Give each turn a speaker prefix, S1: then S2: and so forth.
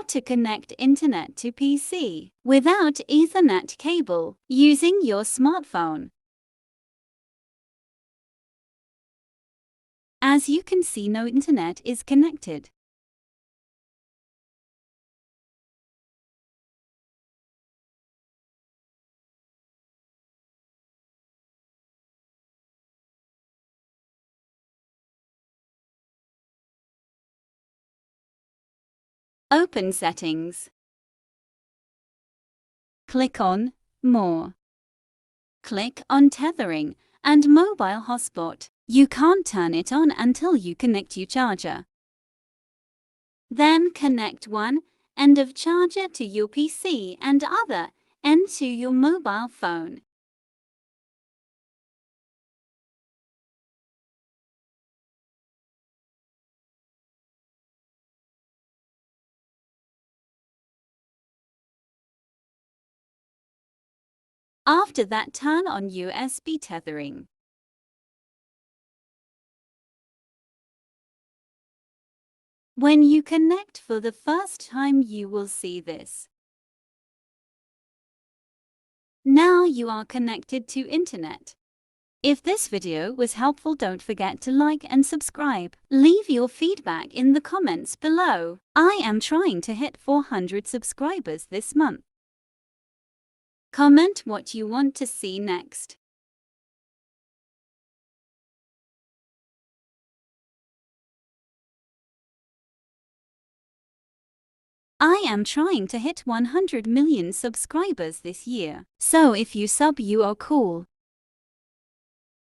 S1: to connect internet to PC without Ethernet cable using your smartphone. As you can see, no internet is connected. Open Settings. Click on More. Click on Tethering and Mobile Hotspot. You can't turn it on until you connect your charger. Then connect one end of charger to your PC and other end to your mobile phone. After that, turn on USB tethering. When you connect for the first time, you will see this. Now you are connected to internet. If this video was helpful, don't forget to like and subscribe. Leave your feedback in the comments below. I am trying to hit 400 subscribers this month. Comment what you want to see next. I am trying to hit 100 million subscribers this year. So if you sub, you are cool.